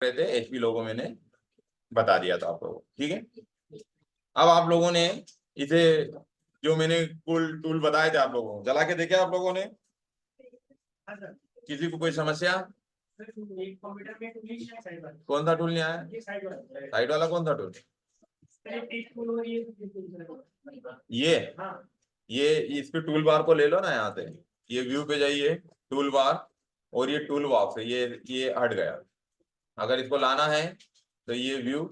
रहे थे, एचपी लोगो मैंने बता दिया था आप लोगों को, ठीक है। अब आप लोगों ने इसे, जो मैंने कुल टूल बताए थे आप लोगों को, चला के देखे आप लोगों ने? किसी को कोई समस्या? कौन सा टूल नहीं आया? साइड वाला कौन सा टूल? ये इसके टूल बार को ले लो ना यहाँ से, ये व्यू पे जाइए, टूल बार, और ये टूल बॉक्स है, ये हट गया। अगर इसको लाना है तो ये व्यू,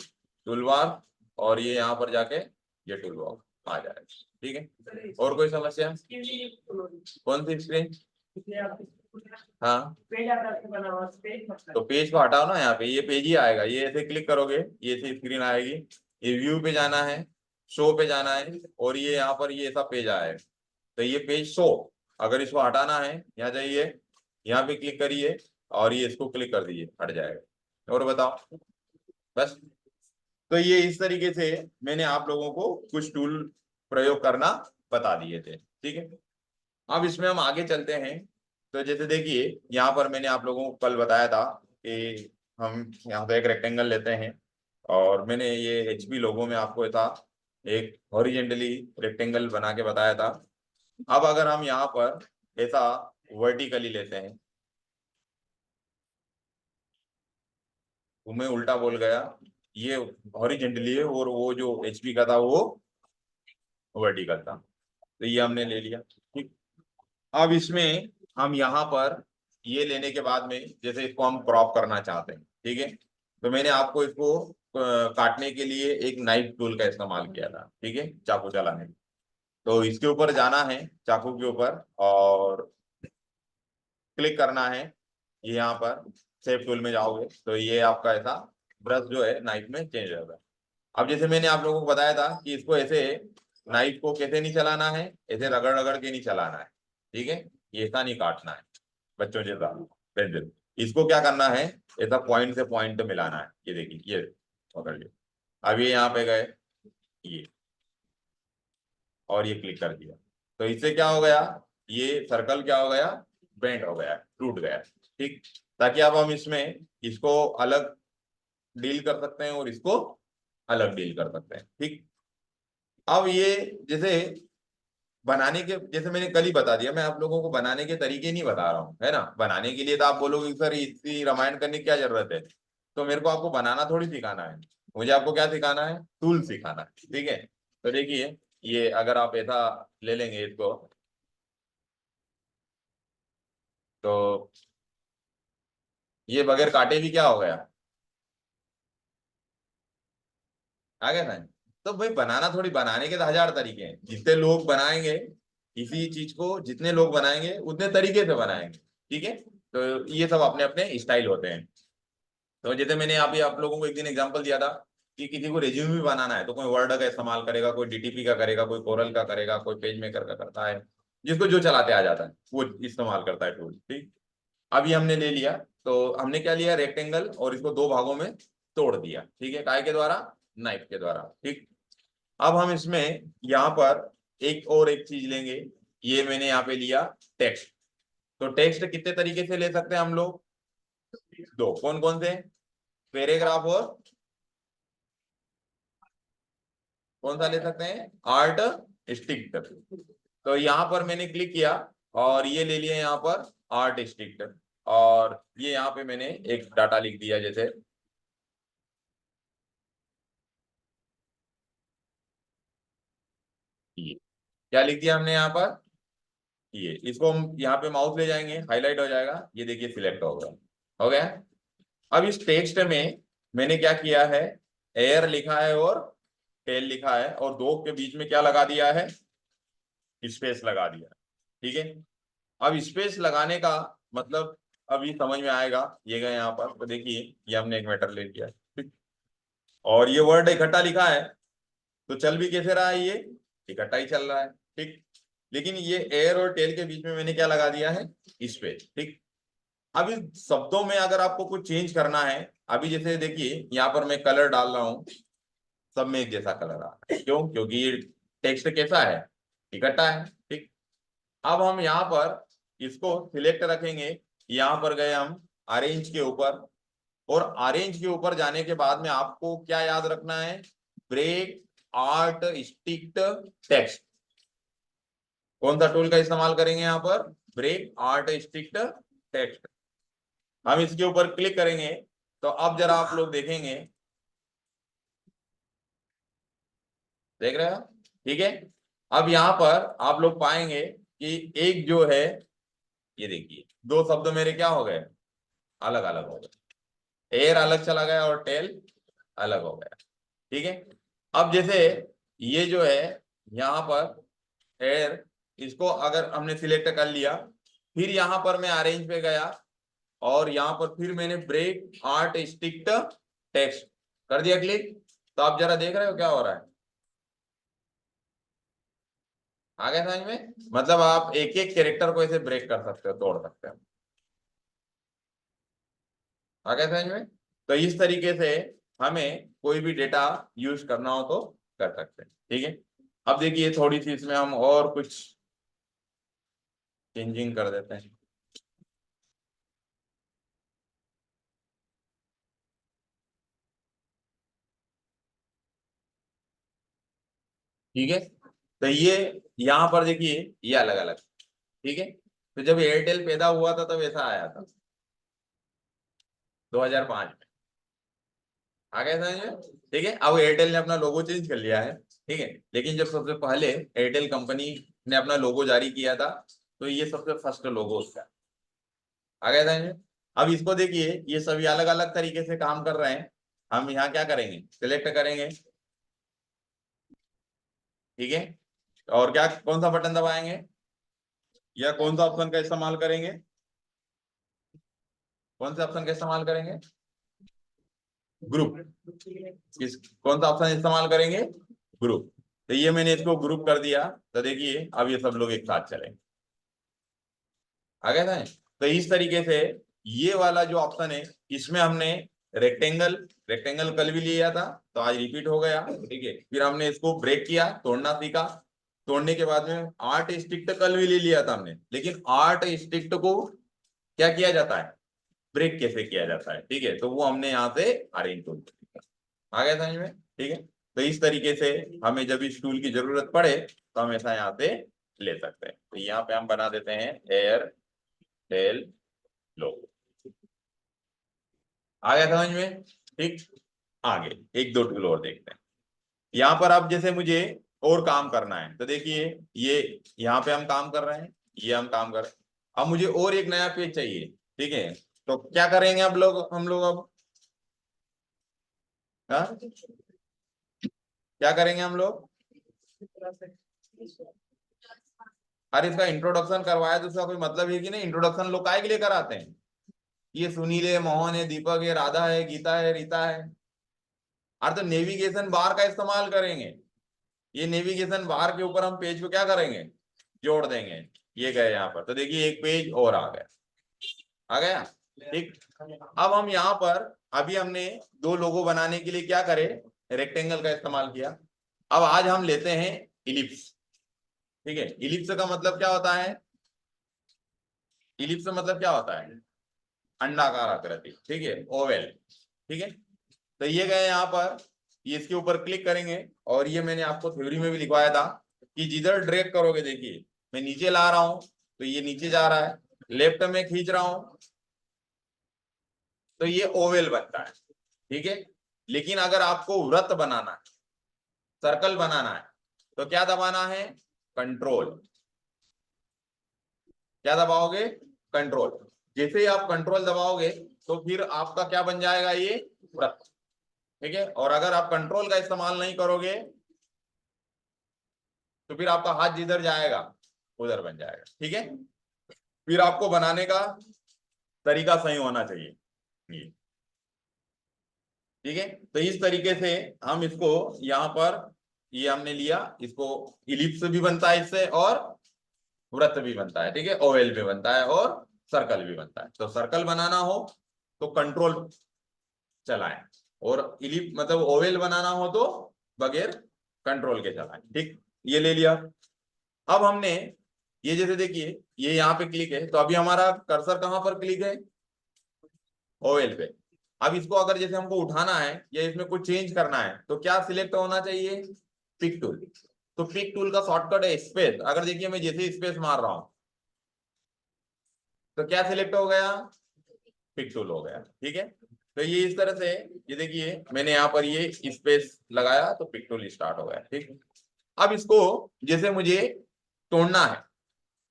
टूल बार, और ये यहाँ पर जाके ये टूल बॉक्स आ जाएगा, ठीक है। और कोई समस्या? कौन सी स्क्रीन? हाँ, तो पेज को हटाओ ना, यहाँ पे ये पेज ही आएगा, ये ऐसे क्लिक करोगे ये ऐसी स्क्रीन आएगी। ये व्यू पे जाना है, शो पे जाना है, और ये यहाँ पर ये ऐसा पेज आएगा, तो ये पेज शो, अगर इसको हटाना है यहाँ जाइए, यहाँ पे क्लिक करिए, और ये इसको क्लिक कर दीजिए, हट जाएगा। और बताओ, बस। तो ये इस तरीके से मैंने आप लोगों को कुछ टूल प्रयोग करना बता दिए थे, ठीक है। अब इसमें हम आगे चलते हैं। तो जैसे देखिए, यहाँ पर मैंने आप लोगों को कल बताया था कि हम यहाँ पे एक रेक्टेंगल लेते हैं, और मैंने ये एचपी लोगो में आपको था एक हॉरिजेंटली रेक्टेंगल बना के बताया था। अब अगर हम यहाँ पर ऐसा वर्टिकली लेते हैं, तो मैं उल्टा बोल गया, ये हॉरिजेंटली है और वो जो एचपी का था वो वर्टिकल था, तो ये हमने ले लिया, ठीक। अब इसमें हम यहाँ पर ये लेने के बाद में जैसे इसको हम क्रॉप करना चाहते हैं, ठीक है, तो मैंने आपको इसको काटने के लिए एक नाइफ टूल का इस्तेमाल किया था, ठीक है, चाकू चलाने। तो इसके ऊपर जाना है, चाकू के ऊपर, और क्लिक करना है, ये यहाँ पर शेप टूल में जाओगे तो ये आपका ऐसा ब्रश जो है नाइफ में चेंज होगा। अब जैसे मैंने आप लोगों को बताया था कि इसको ऐसे नाइफ को कैसे नहीं चलाना है, ऐसे रगड़ रगड़ के नहीं चलाना है, ठीक है, ये ऐसा नहीं काटना है बच्चों जैसा पेंसिल। इसको क्या करना है, ऐसा पॉइंट से पॉइंट मिलाना है, ये देखिए, ये पकड़ लिया, अब ये यहाँ पे गए, ये, और ये क्लिक कर दिया, तो इससे क्या हो गया, ये सर्कल क्या हो गया, बेंड हो गया, टूट गया, ठीक। ताकि अब हम इसमें इसको अलग डील कर सकते हैं और इसको अलग डील कर सकते हैं, ठीक। अब ये जैसे बनाने के, जैसे मैंने कल ही बता दिया, मैं आप लोगों को बनाने के तरीके नहीं बता रहा हूँ, है ना। बनाने के लिए तो आप बोलोगे सर इतनी रामायण करने की क्या जरूरत है, तो मेरे को आपको बनाना थोड़ी सिखाना है, मुझे आपको क्या सिखाना है, टूल सिखाना है, ठीक है। तो देखिए, ये अगर आप ऐसा ले लेंगे इसको, तो ये बगैर काटे भी क्या हो गया, आ गया ना। तो भाई बनाना थोड़ी, बनाने के तो हजार तरीके हैं, जितने लोग बनाएंगे इसी चीज को, जितने लोग बनाएंगे उतने तरीके से बनाएंगे, ठीक है। तो ये सब अपने अपने स्टाइल होते हैं। तो जैसे मैंने अभी आप लोगों को एक दिन एग्जांपल दिया था कि किसी को रेज्यूमे भी बनाना है तो कोई वर्ड का इस्तेमाल करेगा, कोई डीटीपी का करेगा, कोई कोरल का करेगा, कोई पेज मेकर का करता है, जिसको जो चलाते आ जाता है वो इस्तेमाल करता है टूल, ठीक। अभी हमने ले लिया, तो हमने क्या लिया, रेक्टेंगल, और इसको दो भागों में तोड़ दिया, ठीक है, काय के द्वारा, नाइफ के द्वारा, ठीक। अब हम इसमें यहाँ पर एक चीज लेंगे, ये मैंने यहाँ पे लिया टेक्स्ट। तो टेक्स्ट कितने तरीके से ले सकते हैं हम लोग, दो, कौन कौन से, पैराग्राफ, और कौन सा ले सकते हैं, आर्ट स्टिक। तो यहाँ पर मैंने क्लिक किया, और ये ले लिया यहाँ पर आर्ट स्टिक, और ये यहाँ पे मैंने एक डाटा लिख दिया, जैसे ये, क्या लिख दिया हमने यहाँ पर, ये, इसको हम यहाँ पे माउस ले जाएंगे, हाईलाइट हो जाएगा, ये देखिए सिलेक्ट हो गया, हो गया। अब इस टेक्स्ट में मैंने क्या किया है, एयर लिखा है और टेल लिखा है, और दो के बीच में क्या लगा दिया है, स्पेस लगा दिया, ठीक है। अब स्पेस लगाने का मतलब अभी समझ में आएगा, ये गए यहाँ पर, तो देखिए ये हमने एक मैटर ले लिया, ठीक। और ये वर्ड इकट्ठा लिखा है, तो चल भी कैसे रहा है, ये इकट्ठा ही चल रहा है, ठीक। लेकिन ये एयर और टेल के बीच में मैंने क्या लगा दिया है, स्पेस, ठीक। अब इन शब्दों में अगर आपको कुछ चेंज करना है, अभी जैसे देखिए यहाँ पर मैं कलर डाल रहा हूँ, सब में एक जैसा कलर आ रहा है, क्यों, क्योंकि ये टेक्स्ट कैसा है, इकट्ठा है, ठीक। अब हम यहाँ पर इसको सिलेक्ट रखेंगे, यहाँ पर गए हम अरेंज के ऊपर, और अरेंज के ऊपर जाने के बाद में आपको क्या याद रखना है, ब्रेक आर्ट स्टिक्ड टेक्स्ट। कौन सा टूल का इस्तेमाल करेंगे यहाँ पर, ब्रेक आर्ट स्टिक्ड टेक्स्ट। हम इसके ऊपर क्लिक करेंगे तो अब जरा आप लोग देखेंगे, देख रहे हो, ठीक है। अब यहाँ पर आप लोग पाएंगे कि एक जो है, ये देखिए दो शब्द मेरे क्या हो गए, अलग अलग हो गए, एयर अलग चला गया और टेल अलग हो गया, ठीक है। अब जैसे ये जो है यहाँ पर एयर, इसको अगर हमने सिलेक्ट कर लिया, फिर यहाँ पर मैं अरेंज पे गया और यहाँ पर फिर मैंने ब्रेक आर्ट स्टिक्ड टेक्स्ट कर दिया क्लिक, तो आप जरा देख रहे हो क्या हो रहा है, आ गया समझ में। मतलब आप एक एक कैरेक्टर को ऐसे ब्रेक कर सकते हो, तोड़ सकते हो, आ गया समझ में। तो इस तरीके से हमें कोई भी डेटा यूज करना हो तो कर सकते हैं, ठीक है। अब देखिए थोड़ी सी इसमें हम और कुछ चेंजिंग कर देते हैं, ठीक है। तो ये यहाँ पर देखिए ये अलग अलग, ठीक है। तो जब एयरटेल पैदा हुआ था तब ऐसा आया था 2005 में, आ गया समझ में, ठीक है। अब एयरटेल ने अपना लोगो चेंज कर लिया है, ठीक है। लेकिन जब सबसे पहले एयरटेल कंपनी ने अपना लोगो जारी किया था तो ये सबसे फर्स्ट लोगो उसका, आ गया समझ में। अब इसको देखिए ये सभी अलग अलग तरीके से काम कर रहे हैं। हम यहाँ क्या करेंगे, सिलेक्ट करेंगे, ठीक है। और क्या कौन सा बटन दबाएंगे या कौन सा ऑप्शन का इस्तेमाल करेंगे, कौन से ऑप्शन का इस्तेमाल करेंगे, ग्रुप। किस कौन सा ऑप्शन इस्तेमाल करेंगे, ग्रुप। तो ये मैंने इसको ग्रुप कर दिया, तो देखिए अब ये सब लोग एक साथ चलेंगे, आ गया था। तो इस तरीके से ये वाला जो ऑप्शन है इसमें हमने रेक्टेंगल, रेक्टेंगल कल भी लिया था तो आज रिपीट हो गया, ठीक है। फिर हमने इसको ब्रेक किया, तोड़ना सीखा, तोड़ने के बाद में आर्ट स्टिक्ट कल भी ले लिया था हमने, लेकिन आर्ट स्टिक्ट को क्या किया जाता है, ब्रेक कैसे किया जाता है, ठीक है। तो वो हमने यहाँ से अरेंज कर दिया, आ गया समझ में, ठीक है। तो इस तरीके से हमें जब इस टूल की जरूरत पड़े तो हम ऐसा यहाँ से ले सकते हैं। तो यहाँ पे हम बना देते हैं एयर टेल लोगो, आ गया समझ में, ठीक। आगे एक दो टूल और देखते हैं। यहाँ पर अब जैसे मुझे और काम करना है तो देखिए ये यहाँ पे हम काम कर रहे हैं, ये हम काम कर रहे हैं। अब मुझे और एक नया पेज चाहिए, ठीक है। तो क्या करेंगे अब लोग, हम लोग अब, हाँ क्या करेंगे हम लोग, अरे इसका इंट्रोडक्शन करवाया तो उसका कोई मतलब है कि नहीं, इंट्रोडक्शन लोग काहे के लिए कराते हैं, ये सुनील है, मोहन है, दीपक है, राधा है, गीता है, रीता है। अरे तो नेविगेशन बार का इस्तेमाल करेंगे, ये नेविगेशन बार के ऊपर हम पेज को क्या करेंगे, जोड़ देंगे। ये गए यहाँ पर, तो देखिए एक पेज और आ गया, आ गया, ठीक। अब हम यहाँ पर अभी हमने दो लोगो बनाने के लिए क्या करे, रेक्टेंगल का इस्तेमाल किया। अब आज हम लेते हैं इलिप्स, ठीक है। इलिप्स का मतलब क्या होता है, इलिप्स मतलब क्या होता है, अंडाकार आकृति, ठीक है, ओवेल, ठीक है। तो ये गए यहाँ पर, ये इसके ऊपर क्लिक करेंगे और ये मैंने आपको थ्योरी में भी लिखवाया था कि जिधर ड्रैग करोगे, देखिए मैं नीचे ला रहा हूं तो ये नीचे जा रहा है, लेफ्ट में खींच रहा हूं तो ये ओवेल बनता है, ठीक है। लेकिन अगर आपको वृत्त बनाना है, सर्कल बनाना है, तो क्या दबाना है, कंट्रोल, क्या दबाओगे, कंट्रोल। जैसे ही आप कंट्रोल दबाओगे तो फिर आपका क्या बन जाएगा, ये वृत्त, ठीक है। और अगर आप कंट्रोल का इस्तेमाल नहीं करोगे तो फिर आपका हाथ जिधर जाएगा उधर बन जाएगा, ठीक है। फिर आपको बनाने का तरीका सही होना चाहिए, ये ठीक है। तो इस तरीके से हम इसको यहाँ पर, ये हमने लिया इसको, इलिप्स भी बनता है इससे और वृत्त भी बनता है, ठीक है, ओवल भी बनता है और सर्कल भी बनता है। तो सर्कल बनाना हो तो कंट्रोल चलाएं, और इलिप मतलब ओवल बनाना हो तो बगैर कंट्रोल के चलाएं, ठीक। ये ले लिया। अब हमने ये जैसे देखिए ये यहाँ पे क्लिक है, तो अभी हमारा कर्सर कहाँ पर क्लिक है, ओवल पे, अब इसको अगर जैसे हमको उठाना है या इसमें कुछ चेंज करना है तो क्या सिलेक्ट होना चाहिए, पिक टूल। तो पिक टूल का शॉर्टकट है स्पेस। अगर देखिए मैं जैसे स्पेस मार रहा हूं तो क्या सिलेक्ट हो गया, पिक टूल हो गया। ठीक है, तो ये इस तरह से, ये देखिए मैंने यहाँ पर ये स्पेस लगाया तो पिक टूल स्टार्ट हो गया। ठीक है, अब इसको जैसे मुझे तोड़ना है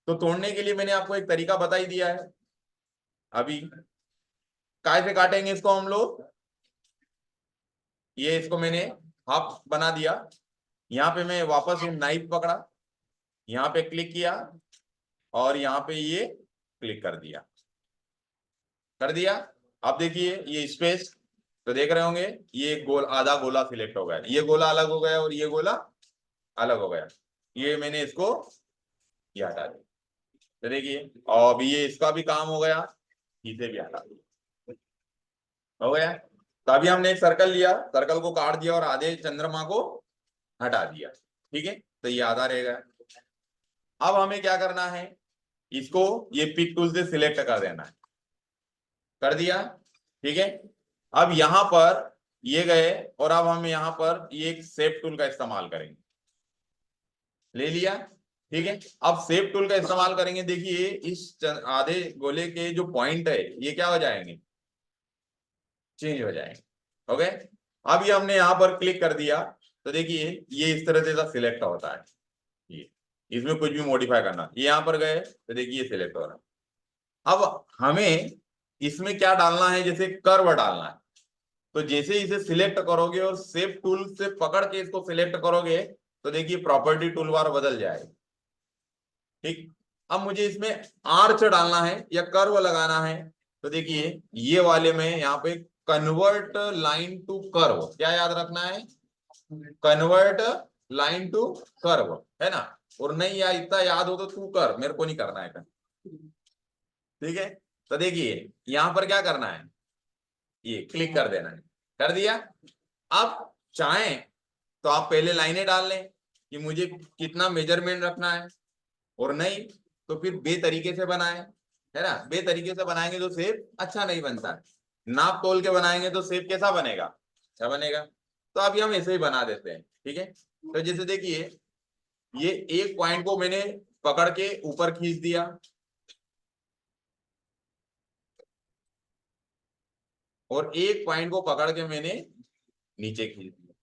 तो तोड़ने के लिए मैंने आपको एक तरीका बता ही दिया है। अभी काय से काटेंगे इसको हम लोग, ये इसको मैंने हाफ बना दिया। यहाँ पे मैं वापस नाइफ पकड़ा, यहाँ पे क्लिक किया और यहाँ पे ये क्लिक कर दिया। अब देखिए ये स्पेस, तो देख रहे होंगे ये गोल आधा गोला सिलेक्ट हो गया, ये गोला अलग हो गया और ये गोला अलग हो गया। ये मैंने इसको ये हटा दिया, तो देखिए और अभी ये इसका भी काम हो गया, इसे भी हटा दिया, हो गया। तो अभी हमने एक सर्कल लिया, सर्कल को काट दिया और आधे चंद्रमा को हटा दिया। ठीक है, तो ये आधा रहेगा। अब हमें क्या करना है, इसको ये पिक टूल से सिलेक्ट कर देना है, कर दिया। ठीक है, अब यहां पर ये गए और अब हम यहां पर ये एक शेप टूल का इस्तेमाल करेंगे, ले लिया। ठीक है, अब शेप टूल का इस्तेमाल करेंगे। देखिए इस आधे गोले के जो पॉइंट है ये क्या हो जाएंगे, चेंज हो जाएंगे। ओके, अब ये हमने यहां पर क्लिक कर दिया तो देखिए ये इस तरह से सिलेक्ट होता है। ये इसमें कुछ भी मॉडिफाई करना, ये यहां पर गए तो देखिए सिलेक्ट हो रहा है। अब हमें इसमें क्या डालना है, जैसे कर्व डालना है, तो जैसे इसे सिलेक्ट करोगे और शेप टूल से पकड़ के इसको सिलेक्ट करोगे तो देखिए प्रॉपर्टी टूल बार बदल जाएगा। ठीक, अब मुझे इसमें आर्च डालना है या कर्व लगाना है, तो देखिए ये वाले में यहाँ पे कन्वर्ट लाइन टू कर्व, क्या याद रखना है, कन्वर्ट लाइन टू कर्व, है ना। और नहीं यार इतना याद हो तो तू कर, मेरे को नहीं करना है। ठीक है, तो देखिए यहां पर क्या करना है, ये क्लिक कर देना है, कर दिया। अब चाहें तो आप पहले लाइनें डाल लें कि मुझे कितना मेजरमेंट रखना है, और नहीं तो फिर बे तरीके से बनाएं, है ना। बे तरीके से बनाएंगे तो शेप अच्छा नहीं बनता है, नाप तोल के बनाएंगे तो शेप कैसा बनेगा, अच्छा बनेगा। तो अभी हम ऐसे ही बना देते हैं। ठीक है, तो जैसे देखिए ये एक पॉइंट को मैंने पकड़ के ऊपर खींच दिया, और एक पॉइंट को पकड़ के मैंने नीचे खींच दिया।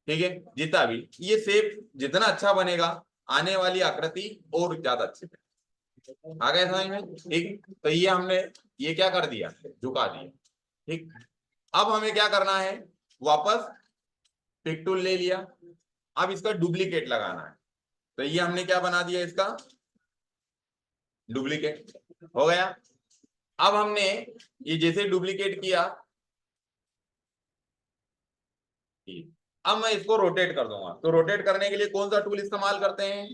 ठीक है, जितना भी ये शेप जितना अच्छा बनेगा, आने वाली आकृति और ज्यादा अच्छी बनेगी। आ गए समझ में। ठीक, तो ये हमने ये क्या कर दिया, झुका दिया। ठीक, अब हमें क्या करना है, वापस पिक टूल ले लिया, अब इसका डुप्लीकेट लगाना है। तो ये हमने क्या बना दिया, इसका डुप्लीकेट हो गया। अब हमने ये जैसे डुप्लीकेट किया, अब मैं इसको रोटेट कर दूंगा। तो रोटेट करने के लिए कौन सा टूल इस्तेमाल करते हैं,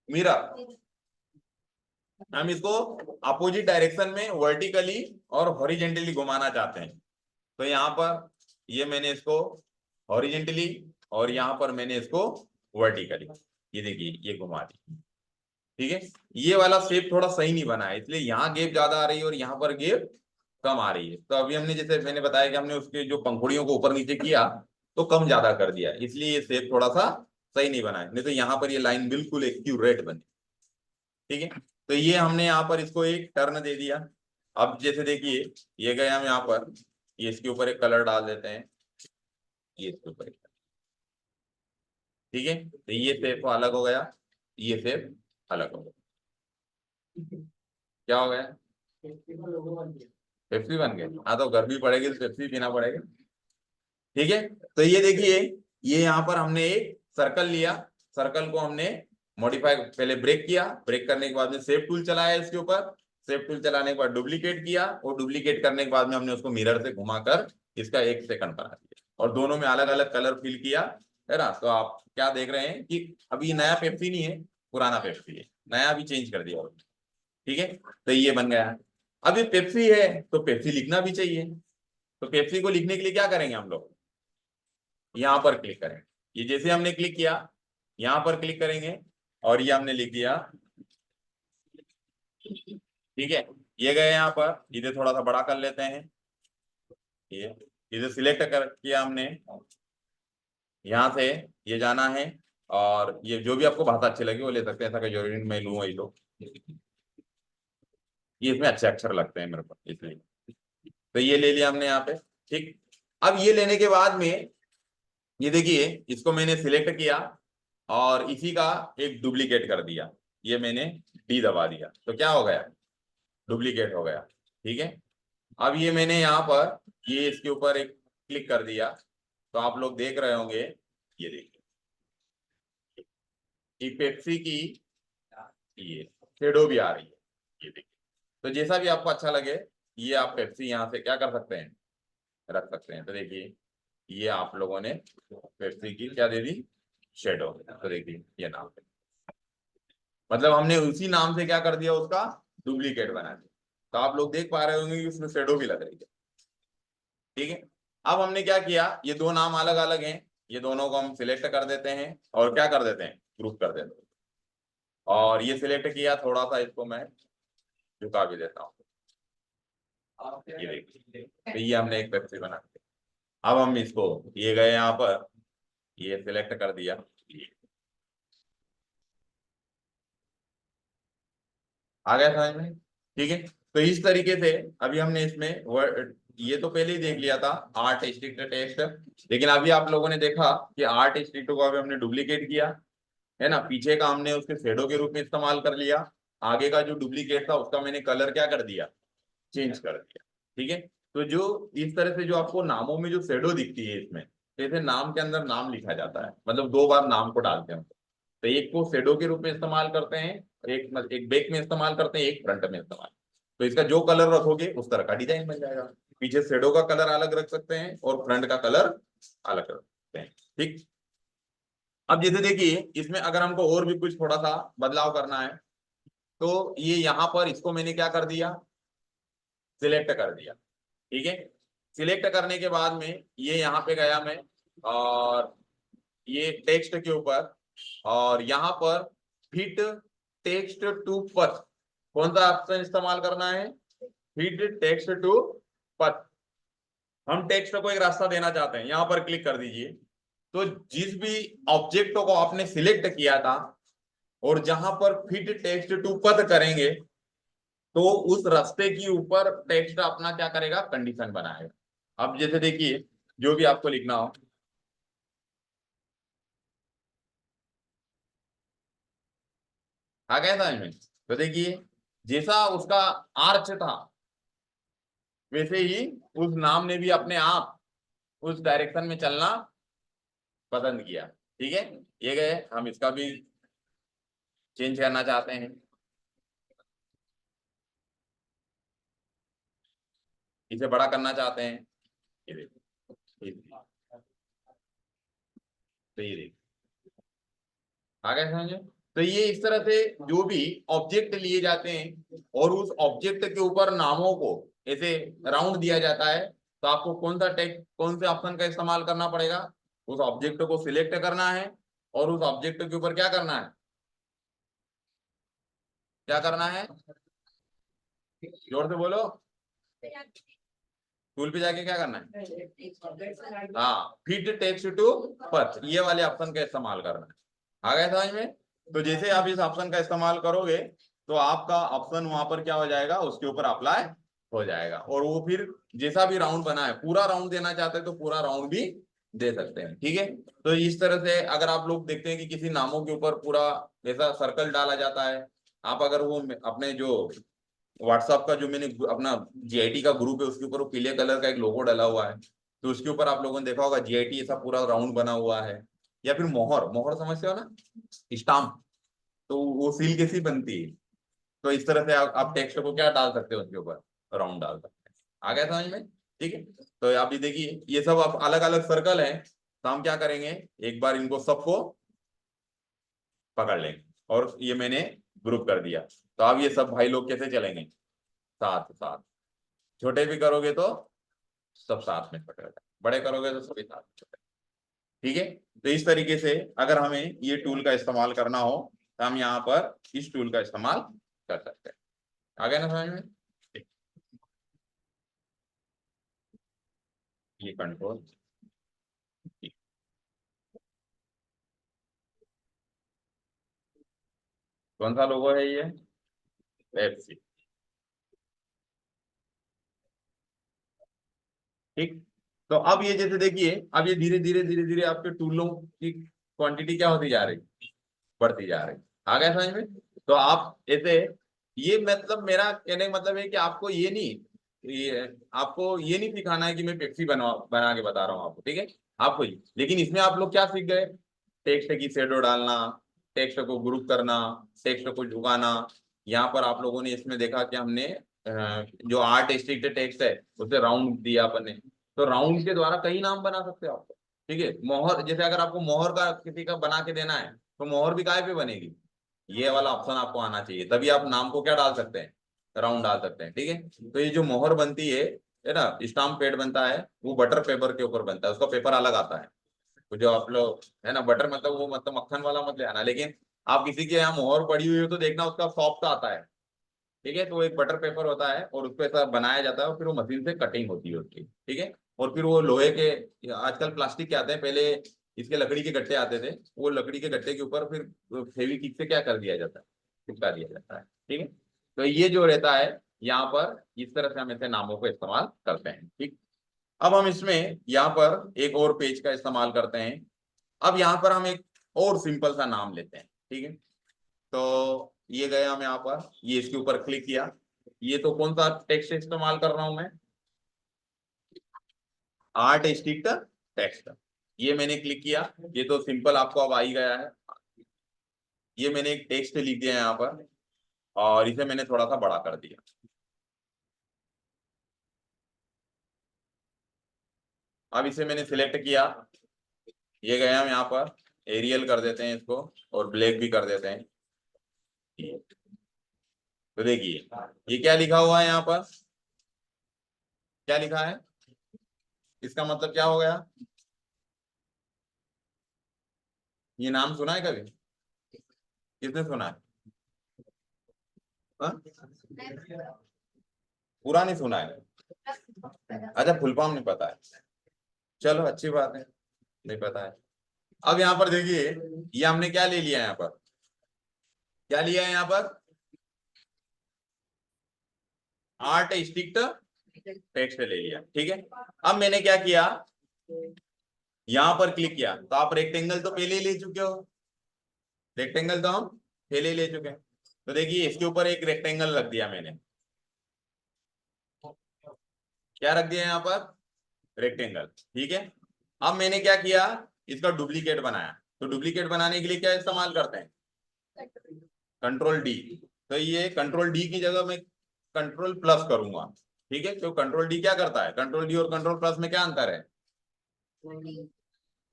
मिरर। हम इसको अपोजिट डायरेक्शन में वर्टिकली और हॉरिजेंटली घुमाना चाहते हैं। तो यहाँ पर ये मैंने इसको हॉरिजेंटली और यहाँ पर मैंने इसको वर्टिकली, ये देखिए ये घुमा दी। ठीक है, ये वाला शेप थोड़ा सही नहीं बना है, इसलिए यहाँ गैप ज्यादा आ रही है और यहाँ पर गैप कम आ रही है। तो अभी हमने जैसे मैंने बताया कि हमने उसके जो पंखुड़ियों को ऊपर नीचे किया तो कम ज्यादा कर दिया, इसलिए ये शेप थोड़ा सा सही नहीं बना है, नहीं तो यहाँ पर ये लाइन बिल्कुल एक्यूरेट बनी। ठीक है, तो ये हमने यहाँ पर इसको एक टर्न दे दिया। अब जैसे देखिए ये गए हम यहाँ पर, ये इसके ऊपर एक कलर डाल देते हैं, ये इसके ऊपर ठीक है, तो ये शेप अलग हो गया, ये शेप अलग हो गया। क्या हो गया, पेप्सी बन गए। हाँ तो गर्मी पड़ेगी तो पेप्सी पीना पड़ेगा। ठीक है, तो ये देखिए ये यहाँ पर हमने एक सर्कल लिया, सर्कल को हमने मॉडिफाई पहले ब्रेक किया, ब्रेक करने के बाद में शेप टूल चलाया इसके ऊपर, शेप टूल चलाने के बाद डुप्लीकेट किया, और डुप्लीकेट करने के बाद में हमने उसको मिरर से घुमाकर इसका एक सेकंड बना दिया, और दोनों में अलग अलग कलर फिल किया, है ना। तो आप क्या देख रहे हैं कि अभी नया पेप्सी नहीं है, पुराना पेप्सी है, नया भी चेंज कर दिया। ठीक है, तो ये बन गया। अब ये पेप्सी है तो पेप्सी लिखना भी चाहिए, तो पेप्सी को लिखने के लिए क्या करेंगे हम लोग, यहाँ पर क्लिक करें। ये जैसे हमने क्लिक किया, यहाँ पर क्लिक करेंगे और ये हमने लिख दिया। ठीक है, ये गए यहाँ पर, इधर थोड़ा सा बड़ा कर लेते हैं। ये इधर सिलेक्ट कर किया हमने, यहाँ से ये जाना है, और ये जो भी आपको भाषा अच्छी लगी वो ले सकते हैं, ऐसा कोई जरूरी नहीं मैं लूँ वही लो। ये इसमें अच्छे अक्षर लगते हैं मेरे को इसलिए। तो ये ले लिया हमने यहाँ पे। ठीक, अब ये लेने के बाद में ये देखिए, इसको मैंने सिलेक्ट किया और इसी का एक डुप्लीकेट कर दिया। ये मैंने डी दबा दिया तो क्या हो गया, डुप्लीकेट हो गया। ठीक है, अब ये मैंने यहाँ पर ये इसके ऊपर एक क्लिक कर दिया, तो आप लोग देख रहे होंगे, ये देखिए ये पेप्सी की ये शेडो भी आ रही है, ये देखिए। तो जैसा भी आपको अच्छा लगे, ये आप पेप्सी यहाँ से क्या कर सकते हैं, रख सकते हैं। तो देखिए ये आप लोगों ने पेप्सी की क्या दे दी, शेडो। तो देखिए ये नाम है, मतलब हमने उसी नाम से क्या कर दिया, उसका डुप्लीकेट बना दिया। तो आप लोग देख पा रहे होंगे कि उसमें शेडो भी लग रही है। ठीक है, अब हमने क्या किया, ये दो नाम अलग अलग हैं, ये दोनों को हम सिलेक्ट कर देते हैं और क्या कर देते हैं, ग्रुप कर देते हैं। और ये सिलेक्ट किया, थोड़ा सा इसको मैं झुका भी देता हूँ, ये देखिए। तो ये हमने एक पेप्सी बना दिया। अब हम इसको, ये गए यहाँ पर, ये सिलेक्ट कर दिया, आ गया समझ में। ठीक है, तो इस तरीके से अभी हमने इसमें वर्ड, ये तो पहले ही देख लिया था आर्ट स्ट्रिक्ट टेक्स्ट, लेकिन अभी आप लोगों ने देखा कि आर्ट स्ट्रिक्ट को अभी हमने डुप्लीकेट किया है ना, पीछे का हमने उसके शेडो के रूप में इस्तेमाल कर लिया, आगे का जो डुप्लीकेट था उसका मैंने कलर क्या कर दिया, चेंज कर दिया। ठीक है, तो जो इस तरह से जो आपको नामों में जो शेडो दिखती है इसमें, जैसे नाम के अंदर नाम लिखा जाता है, मतलब दो बार नाम को डालते हैं, तो एक को शेडो के रूप में इस्तेमाल करते हैं, एक बैक में इस्तेमाल करते हैं, एक फ्रंट में इस्तेमाल। तो इसका जो कलर रखोगे उस तरह का डिजाइन बन जाएगा। पीछे शेडो का कलर अलग रख सकते हैं और फ्रंट का कलर अलग रख सकते हैं। ठीक, अब जैसे देखिए इसमें अगर हमको और भी कुछ थोड़ा सा बदलाव करना है, तो ये यहाँ पर इसको मैंने क्या कर दिया, सिलेक्ट कर दिया। ठीक है, सिलेक्ट करने के बाद में ये यहाँ पे गया मैं, और ये टेक्स्ट के ऊपर, और यहाँ पर फिट टेक्स्ट टू पथ, कौन सा ऑप्शन इस्तेमाल करना है, फिट टेक्स्ट टू पथ। हम टेक्स्ट को एक रास्ता देना चाहते हैं, यहाँ पर क्लिक कर दीजिए। तो जिस भी ऑब्जेक्ट को आपने सिलेक्ट किया था और जहां पर फिट टेक्स्ट टू पथ करेंगे, तो उस रास्ते के ऊपर टेक्स्ट अपना क्या करेगा, कंडीशन बनाएगा। अब जैसे देखिए जो भी आपको लिखना हो, आ गया समझ में। तो देखिए जैसा उसका आर्च था, वैसे ही उस नाम ने भी अपने आप उस डायरेक्शन में चलना पसंद किया। ठीक है, ये गए, हम इसका भी चेंज करना चाहते हैं, इसे बड़ा करना चाहते हैं, ये देखिए, ये देखिए, तो ये देखिए, आ गया समझ में। तो ये इस तरह से जो भी ऑब्जेक्ट लिए जाते हैं और उस ऑब्जेक्ट के ऊपर नामों को ऐसे राउंड दिया जाता है, तो आपको कौन सा टेक्स्ट, कौन से ऑप्शन का इस्तेमाल करना पड़ेगा, उस ऑब्जेक्ट को सिलेक्ट करना है और उस ऑब्जेक्ट के ऊपर क्या करना है, क्या करना है, जोर से बोलो, टूल पे जाके क्या करना है, हाँ फिट टेक्स्ट टू पथ, ये वाले ऑप्शन का इस्तेमाल करना है। आ गया समझ में। तो जैसे आप इस ऑप्शन का इस्तेमाल करोगे, तो आपका ऑप्शन वहां पर क्या हो जाएगा, उसके ऊपर अप्लाई हो जाएगा, और वो फिर जैसा भी राउंड बना है, पूरा राउंड देना चाहते हैं तो पूरा राउंड भी दे सकते हैं। ठीक है, तो इस तरह से अगर आप लोग देखते हैं कि किसी नामों के ऊपर पूरा ऐसा सर्कल डाला जाता है, आप अगर वो अपने जो व्हाट्सएप का जो मैंने अपना जीआईटी का ग्रुप है उसके ऊपर वो पीले कलर का एक लोगो डाला हुआ है, तो उसके ऊपर आप लोगों ने देखा होगा जीआईटी ऐसा पूरा राउंड बना हुआ है, या फिर मोहर, मोहर समझते हो ना, स्टाम्प, तो वो सील कैसी बनती है, तो इस तरह से आप टेक्स्ट को क्या डाल सकते हो उसके ऊपर, राउंड डाल सकते हैं। आ गया समझ में। ठीक है, तो आप ये देखिए ये सब आप अलग अलग सर्कल है, तो हम क्या करेंगे, एक बार इनको सबको पकड़ लेंगे, और ये मैंने ग्रुप कर दिया, तो अब ये सब भाई लोग कैसे चलेंगे, साथ साथ, छोटे भी करोगे तो सब साथ में पकड़, बड़े करोगे तो सभी साथ में छोटे। ठीक है, तो इस तरीके से अगर हमें ये टूल का इस्तेमाल करना हो, तो हम यहाँ पर इस टूल का इस्तेमाल कर सकते हैं। आ गया ना समझ में। ये कंट्रोल, कौन सा लोगो है ये, पेप्सी। ठीक, तो अब ये जैसे देखिए, अब ये धीरे धीरे धीरे धीरे आपके टूलों की क्वांटिटी क्या होती जा रही, बढ़ती जा रही। आ गया समझ में? तो आप ऐसे, ये मतलब मेरा कहने का मतलब है कि आपको ये नहीं, ये आपको ये नहीं सिखाना है कि मैं पेप्सी बना के बता रहा हूँ आपको, ठीक है, आपको ये, लेकिन इसमें आप लोग क्या सीख गए, टेक्स्ट की शेडो डालना, टेक्स्ट को ग्रुप करना, टेक्स्ट को झुकाना। यहाँ पर आप लोगों ने इसमें देखा कि हमने जो आर्ट स्ट्रिक्ट टेक्स्ट है उसे राउंड दिया अपन ने, तो राउंड के द्वारा कई नाम बना सकते हो आप, ठीक है। मोहर, जैसे अगर आपको मोहर का किसी का बना के देना है तो मोहर भी काय पे बनेगी, ये वाला ऑप्शन आपको आना चाहिए, तभी आप नाम को क्या डाल सकते हैं, राउंड डाल सकते हैं, ठीक है। तो ये जो मोहर बनती है ना, स्टाम्प पैड बनता है, वो बटर पेपर के ऊपर बनता है, उसका पेपर अलग आता है। वो जो आप लोग है ना, बटर मतलब वो मतलब मक्खन वाला मत ले आना, लेकिन आप किसी के यहाँ मोहर पड़ी हुई हो तो देखना उसका सॉफ्ट आता है, ठीक है। तो वो एक बटर पेपर होता है और उसको ऐसा बनाया जाता है और फिर वो मशीन से कटिंग होती है उसकी, ठीक है। और फिर वो लोहे के, आजकल प्लास्टिक के आते हैं, पहले इसके लकड़ी के गट्टे आते थे, वो लकड़ी के गट्टे के ऊपर फिर फेविक्विक से क्या कर दिया जाता है, चिपका दिया जाता है, ठीक है। तो ये जो रहता है यहाँ पर, इस तरह से हम ऐसे नामों को इस्तेमाल करते हैं, ठीक। अब हम इसमें यहाँ पर एक और पेज का इस्तेमाल करते हैं। अब यहाँ पर हम एक और सिंपल सा नाम लेते हैं, ठीक है। तो ये गया हम यहाँ पर, ये इसके ऊपर क्लिक किया, ये तो कौन सा टेक्स्ट इस्तेमाल कर रहा हूं मैं, आर्ट स्टिक टेक्स्ट, ये मैंने क्लिक किया, ये तो सिंपल आपको अब आ ही गया है। ये मैंने एक टेक्स्ट लिख दिया यहाँ पर और इसे मैंने थोड़ा सा बड़ा कर दिया। अब इसे मैंने सिलेक्ट किया, ये गए हम यहाँ पर, एरियल कर देते हैं इसको और ब्लैक भी कर देते हैं। तो देखिए ये क्या लिखा हुआ है यहाँ पर, क्या लिखा है, इसका मतलब क्या हो गया, ये नाम सुना है कभी, किसने सुना है, हाँ? पूरा नहीं सुना है, अच्छा फुल फॉर्म नहीं पता है, चलो अच्छी बात है, नहीं पता है। अब यहाँ पर देखिए, ये हमने क्या ले लिया यहाँ पर, क्या लिया है यहाँ पर, आर्ट स्टिक टेक्स्ट ले लिया, ठीक है। अब मैंने क्या किया, यहाँ पर क्लिक किया, तो आप रेक्टेंगल तो पहले ही ले चुके हो, रेक्टेंगल तो हम पहले ही ले चुके हैं। तो देखिए इसके ऊपर एक रेक्टेंगल रख दिया मैंने, क्या रख दिया यहाँ पर, रेक्टेंगल, ठीक है। अब मैंने क्या किया, इसका डुप्लीकेट बनाया, तो डुप्लीकेट बनाने के लिए क्या इस्तेमाल करते हैं, कंट्रोल डी। तो ये कंट्रोल डी की जगह मैं कंट्रोल प्लस करूंगा, ठीक है। तो कंट्रोल डी क्या करता है, कंट्रोल डी और कंट्रोल प्लस में क्या अंतर है,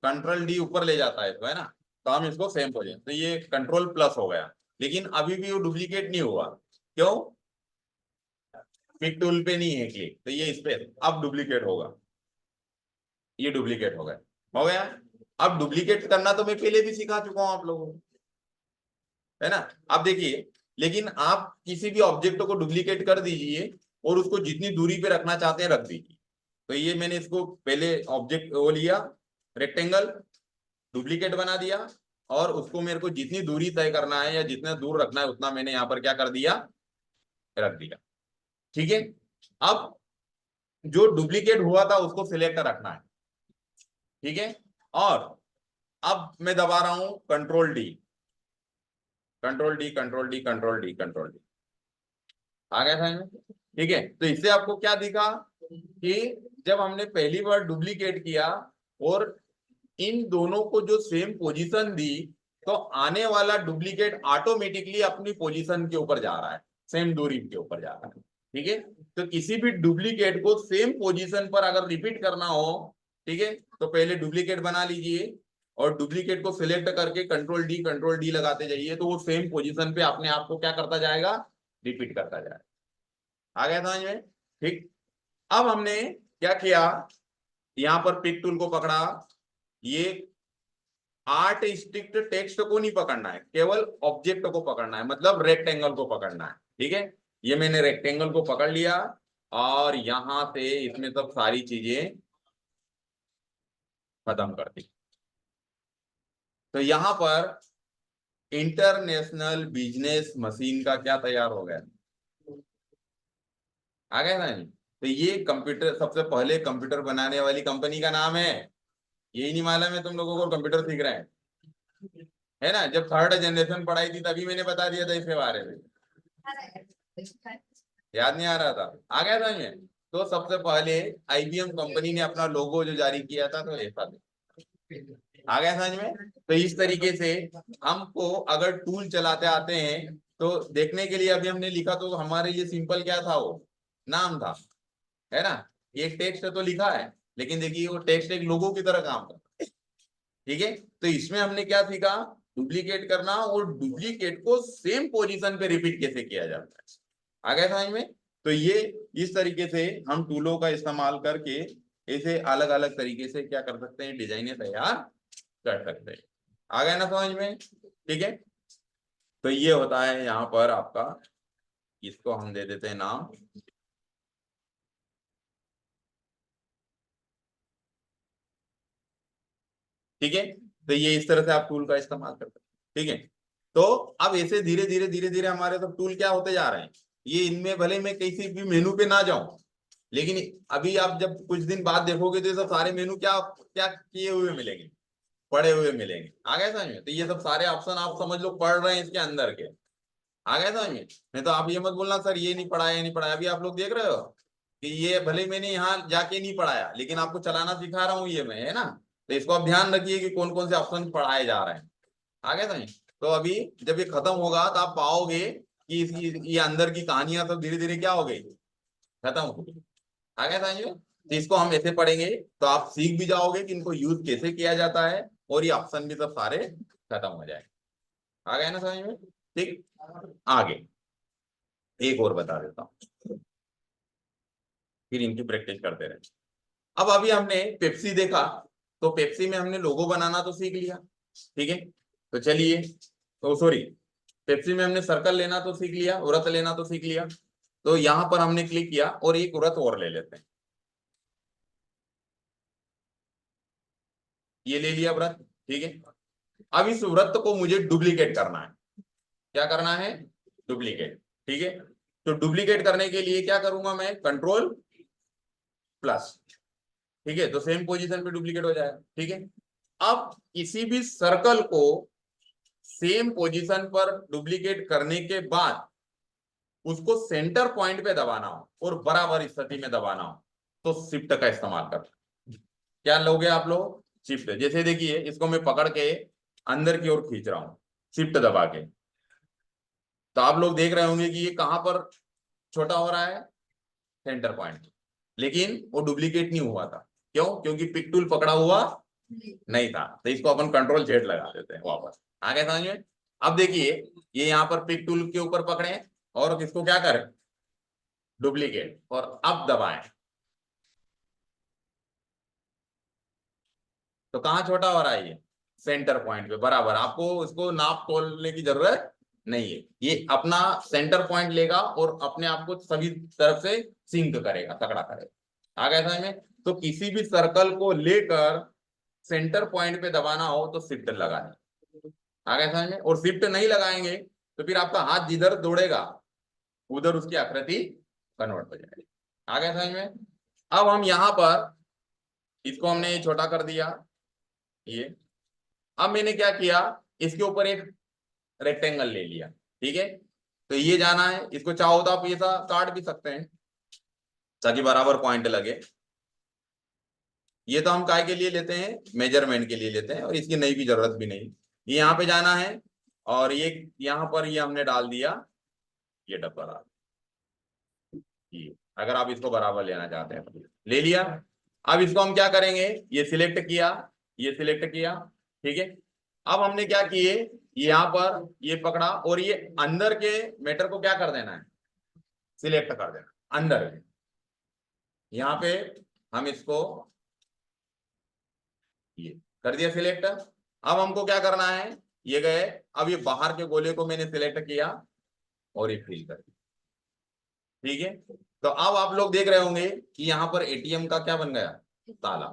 कंट्रोल डी ऊपर ले जाता है, तो है ना, तो हम इसको सेम हो जाए, तो ये कंट्रोल प्लस हो गया, लेकिन अभी भी वो डुप्लीकेट नहीं हुआ, क्यों, पिक टूल पे नहीं है क्लिक, तो ये इस पे अब डुप्लीकेट होगा, ये डुप्लीकेट हो गया। अब डुप्लीकेट करना तो मैं पहले भी सिखा चुका हूं आप लोगों को, है ना। अब देखिए, लेकिन आप किसी भी ऑब्जेक्ट को डुप्लीकेट कर दीजिए और उसको जितनी दूरी पे रखना चाहते हैं रख दीजिए। तो ये मैंने इसको पहले ऑब्जेक्ट वो लिया, रेक्टेंगल, डुप्लीकेट बना दिया और उसको मेरे को जितनी दूरी तय करना है या जितना दूर रखना है उतना मैंने यहाँ पर क्या कर दिया, रख दिया, ठीक है। अब जो डुप्लीकेट हुआ था उसको सिलेक्ट रखना है, ठीक है। और अब मैं दबा रहा हूं control D, control D, control D, control D, control D, आ गया था इनमें? ठीक है। तो इससे आपको क्या दिखा कि जब हमने पहली बार डुप्लीकेट किया और इन दोनों को जो सेम पोजीशन दी, तो आने वाला डुप्लीकेट ऑटोमेटिकली अपनी पोजीशन के ऊपर जा रहा है, सेम दूरी के ऊपर जा रहा है, ठीक है। तो किसी भी डुप्लीकेट को सेम पोजीशन पर अगर रिपीट करना हो, ठीक है, तो पहले डुप्लीकेट बना लीजिए और डुप्लीकेट को सिलेक्ट करके कंट्रोल डी लगाते जाइए, तो वो सेम पोजीशन पे अपने आप को क्या करता जाएगा, रिपीट करता जाएगा। आ गया समझ में? ठीक। अब हमने क्या किया, यहां पर पिक टूल को पकड़ा, ये आर्ट स्टिक टेक्स्ट को नहीं पकड़ना है, केवल ऑब्जेक्ट को पकड़ना है, मतलब रेक्टेंगल को पकड़ना है, ठीक है। ये मैंने रेक्टेंगल को पकड़ लिया और यहां से इसमें सब सारी चीजें खत्म कर दी। तो यहां पर इंटरनेशनल बिजनेस मशीन का क्या तैयार हो गया, आ गया ना। तो ये कंप्यूटर, सबसे पहले कंप्यूटर बनाने वाली कंपनी का नाम है, यही नहीं मालूम है तुम लोगों को, कंप्यूटर सीख रहे हैं, है ना। जब थर्ड जनरेशन पढ़ाई थी तभी मैंने बता दिया था इसके बारे में, याद नहीं आ रहा था, आ गया था ये। तो सबसे पहले आईबीएम कंपनी ने अपना लोगो जो जारी किया था तो ऐसा था, आ गया समझ में। तो इस तरीके से हमको अगर टूल चलाते आते हैं तो देखने के लिए अभी हमने लिखा तो हमारे लिए सिंपल क्या था, वो नाम था, है ना। ये टेक्स्ट तो लिखा है, लेकिन देखिए वो टेक्स्ट एक लोगो की तरह काम करता है, ठीक है। तो इसमें हमने क्या सीखा, डुप्लीकेट करना, और डुप्लीकेट को सेम पोजीशन पे रिपीट कैसे किया जाता है, आ गया समझ में। तो ये इस तरीके से हम टूलों का इस्तेमाल करके ऐसे अलग अलग तरीके से क्या कर सकते हैं, डिजाइने तैयार कर सकते हैं, आ गया ना समझ में, ठीक है। तो ये होता है यहाँ पर आपका, इसको हम दे देते हैं नाम, ठीक है। तो ये इस तरह से आप टूल का इस्तेमाल कर सकते हैं, ठीक है। तो अब ऐसे धीरे धीरे धीरे धीरे हमारे सब टूल क्या होते जा रहे हैं, ये इनमें भले मैं किसी भी मेनू पे ना जाऊं, लेकिन अभी आप जब कुछ दिन बाद देखोगे तो ये सब सारे मेनू क्या क्या किए हुए मिलेंगे, पढ़े हुए मिलेंगे, आ गए समझ में। तो ये सब सारे ऑप्शन आप समझ लो पढ़ रहे हैं इसके अंदर के, आ गए समझ में। नहीं तो आप ये मत बोलना सर ये नहीं पढ़ाया, ये नहीं पढ़ाया। अभी आप लोग देख रहे हो कि ये भले मैंने यहाँ जाके नहीं पढ़ाया, लेकिन आपको चलाना सिखा रहा हूँ ये मैं, है ना। तो इसको आप ध्यान रखिए कि कौन कौन से ऑप्शन पढ़ाए जा रहे हैं, आ गए समझ। तो अभी जब ये खत्म होगा तो आप पाओगे कि इसकी ये अंदर की कहानियां सब धीरे धीरे क्या हो गई, खत्म हो गई, आ गया समझ में। तो इसको हम ऐसे पढ़ेंगे तो आप सीख भी जाओगे कि इनको यूज कैसे किया जाता है, और ये ऑप्शन भी सब सारे खत्म हो जाए, आ गया ना समझ में, ठीक। आगे एक और बता देता हूँ, फिर इनकी प्रैक्टिस करते रहे। अब अभी हमने पेप्सी देखा, तो पेप्सी में हमने लोगो बनाना तो सीख लिया, ठीक है। तो चलिए, तो सॉरी, पेप्सी में हमने सर्कल लेना तो सीख लिया, वृत्त लेना तो सीख लिया। तो यहां पर हमने क्लिक किया और एक वृत्त और ले लेते हैं, ये ले लिया वृत्त, ठीक है। अब इस वृत्त को मुझे डुप्लीकेट करना है, क्या करना है, डुप्लीकेट, ठीक है। तो डुप्लीकेट करने के लिए क्या करूंगा मैं, कंट्रोल प्लस, ठीक है। तो सेम पोजीशन पे डुप्लीकेट हो जाएगा, ठीक है। अब किसी भी सर्कल को सेम पोजीशन पर डुप्लीकेट करने के बाद उसको सेंटर पॉइंट पे दबाना हो और बराबर स्थिति में दबाना हो, तो शिफ्ट का इस्तेमाल कर, क्या लोगे आप लोग, शिफ्ट। जैसे देखिए इसको मैं पकड़ के अंदर की ओर खींच रहा हूं, शिफ्ट दबा के, तो आप लोग देख रहे होंगे कि ये कहां पर छोटा हो रहा है, सेंटर पॉइंट, लेकिन वो डुप्लीकेट नहीं हुआ था, क्यों, क्योंकि पिक टूल पकड़ा हुआ नहीं था। तो इसको अपन कंट्रोल जेड लगा देते हैं वापस, आ गया समझ में। अब देखिए ये यहाँ पर पिक टूल के ऊपर पकड़े और इसको क्या करें, डुप्लीकेट, और अब दबाएं, तो कहाँ छोटा हो रहा है ये, सेंटर पॉइंट पे बराबर। आपको इसको नाप तोलने की जरूरत नहीं है, ये अपना सेंटर पॉइंट लेगा और अपने आप को सभी तरफ से सिंक करेगा, तगड़ा करेगा, आ गया समझ में। तो किसी भी सर्कल को लेकर सेंटर पॉइंट पे दबाना हो तो शिफ्ट लगाना, आ गया समझ में। और शिफ्ट नहीं लगाएंगे तो फिर आपका हाथ जिधर दौड़ेगा उधर उसकी आकृति कन्वर्ट हो जाएगी, आ गया समझ में। अब हम यहाँ पर इसको हमने छोटा कर दिया, ये। अब मैंने क्या किया, इसके ऊपर एक रेक्टेंगल ले लिया, ठीक है। तो ये जाना है, इसको चाहो तो आप ऐसा काट भी सकते हैं ताकि बराबर पॉइंट लगे। ये तो हम काय के लिए लेते हैं, मेजरमेंट के लिए लेते हैं, और इसकी नई भी जरूरत भी नहीं। ये यहाँ पे जाना है, और ये यहाँ पर ये हमने डाल दिया, ये डब्बा डाल, ये अगर आप इसको बराबर लेना चाहते हैं तो ले लिया। अब इसको हम क्या करेंगे, ये सिलेक्ट किया, ये सिलेक्ट किया, ठीक है। अब हमने क्या किए, यहाँ पर ये पकड़ा और ये अंदर के मैटर को क्या कर देना है, सिलेक्ट कर देना अंदर के। यहाँ पे हम इसको ये कर दिया सिलेक्ट। अब हमको क्या करना है, ये गए, अब ये बाहर के गोले को मैंने सिलेक्ट किया और ये फिल कर दिया, ठीक है। तो अब आप लोग देख रहे होंगे कि यहाँ पर एटीएम का क्या बन गया, ताला,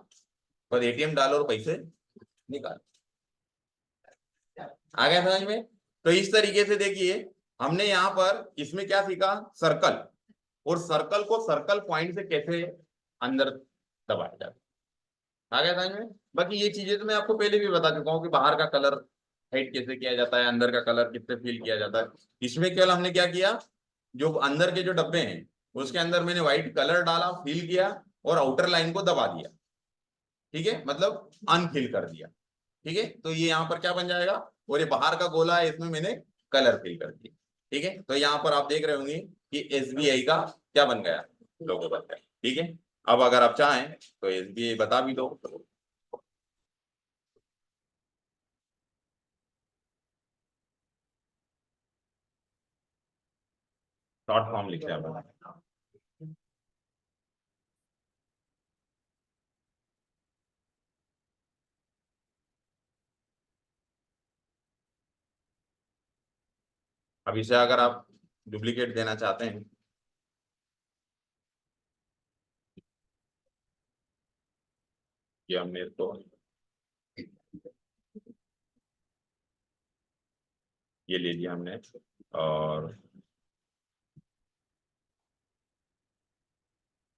बस एटीएम डालो और पैसे निकालो। आ गया समझ में? तो इस तरीके से देखिए हमने यहाँ पर इसमें क्या सीखा, सर्कल, और सर्कल को सर्कल पॉइंट से कैसे अंदर दबाया जाता है। आ गया समझ में? बाकी ये चीजें तो मैं आपको पहले भी बता चुका हूँ कि बाहर का कलर हाइड कैसे किया जाता है, अंदर का कलर किससे फिल किया जाता है। इसमें केवल हमने क्या किया, जो अंदर के जो डब्बे हैं उसके अंदर मैंने व्हाइट कलर डाला, फिल किया और आउटर लाइन को दबा दिया। ठीक है, मतलब अनफिल कर दिया। ठीक है, तो ये यहाँ पर क्या बन जाएगा, और ये बाहर का गोला है इसमें मैंने कलर फिल कर दिया। ठीक है, तो यहाँ पर आप देख रहे होंगे कि एसबीआई का क्या बन गया, लोगो बन गया। ठीक है, अब अगर आप चाहें तो एसबीआई बता भी दो। शॉर्ट फॉर्म लिखते हैं अपन। अब इसे अगर आप डुप्लीकेट देना चाहते हैं, ये हमने तो ये ले लिया हमने, और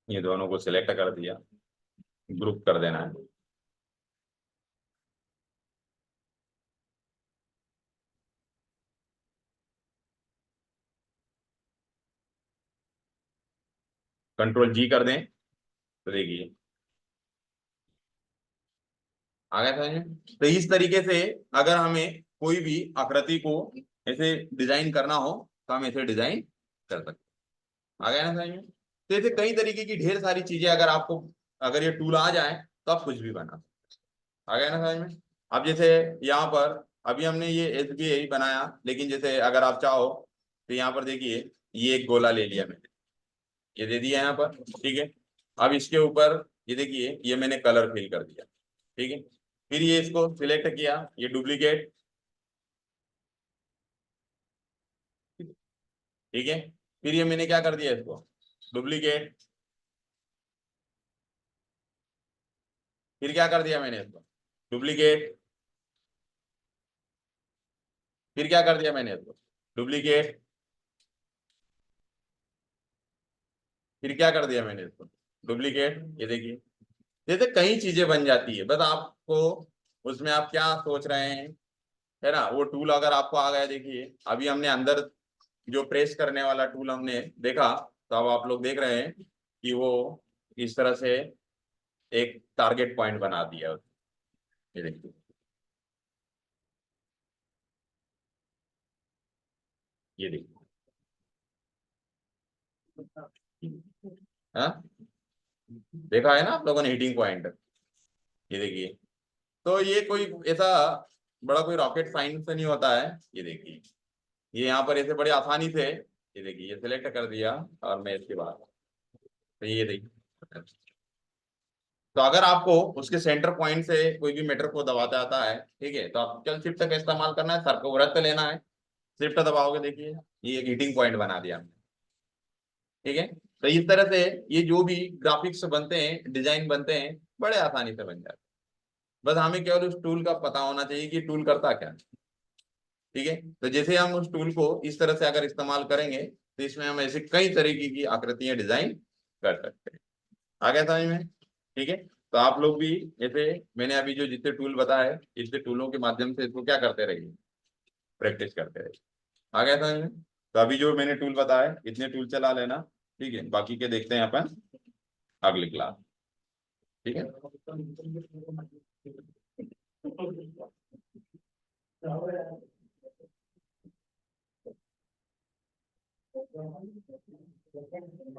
ये दोनों को सिलेक्ट कर दिया, ग्रुप कर देना है। कंट्रोल जी कर दें तो देखिए आ गया था। तो इस तरीके से अगर हमें कोई भी आकृति को ऐसे डिजाइन करना हो तो हम ऐसे डिजाइन कर सकते हैं। आ गया ना समझ में? तो ऐसे कई तरीके की ढेर सारी चीजें अगर आपको, अगर ये टूल आ जाए तो आप कुछ भी बना सकते हैं। आ गया ना समझ में? अब जैसे यहाँ पर अभी हमने ये एसबीआई बनाया, लेकिन जैसे अगर आप चाहो तो यहाँ पर देखिए ये एक गोला ले लिया मैंने, ये दे दिया यहाँ पर। ठीक है, अब इसके ऊपर ये देखिए ये मैंने कलर फिल कर दिया। ठीक है, फिर ये इसको सिलेक्ट किया, ये डुप्लीकेट। ठीक है, फिर ये मैंने क्या कर दिया, इसको डुप्लीकेट। फिर क्या कर दिया मैंने, इसको डुप्लीकेट। फिर क्या कर दिया मैंने, इसको डुप्लीकेट। फिर क्या कर दिया मैंने, इसको डुप्लीकेट। ये देखिए जैसे कई चीजें बन जाती है, बस आपको उसमें आप क्या सोच रहे हैं, है ना। वो टूल अगर आपको आ गया, देखिए अभी हमने अंदर जो प्रेस करने वाला टूल हमने देखा, तो अब आप लोग देख रहे हैं कि वो इस तरह से एक टारगेट पॉइंट बना दिया। ये देखिए, ये देखिए। हाँ, देखा है ना आप लोगों ने हिटिंग पॉइंट। ये देखिए, तो ये कोई ऐसा बड़ा कोई रॉकेट साइंस से नहीं होता है। ये देखिए, ये यहाँ पर ऐसे बड़े आसानी से, ये देखिए ये सिलेक्ट कर दिया, और मैं इसके बाद, तो ये देखिए। तो अगर आपको उसके सेंटर पॉइंट से कोई भी मेटर को दबाता आता है, ठीक है, तो आप केवल शिफ्ट का इस्तेमाल करना है, सर को वृत्त लेना है, शिफ्ट दबाओगे, देखिए ये एक हीटिंग पॉइंट बना दिया हमने। ठीक है, तो इस तरह से ये जो भी ग्राफिक्स बनते हैं, डिजाइन बनते हैं, बड़े आसानी से बन जाते हैं। बस हमें केवल उस टूल का पता होना चाहिए कि टूल करता क्या है। ठीक है, तो जैसे हम उस टूल को इस तरह से अगर इस्तेमाल करेंगे तो इसमें हम ऐसे कई तरीके की आकृतियां डिजाइन कर सकते हैं। आ गया समझ में? ठीक है, तो आप लोग भी जैसे मैंने अभी जो जितने टूल बताए, इसके टूलों के माध्यम से इसको क्या करते रहिए, प्रैक्टिस करते रहिए। आ गया समझ में? तो अभी जो मैंने टूल बताए इतने टूल चला लेना। ठीक है, बाकी के देखते हैं अपन अगली क्लास। ठीक है।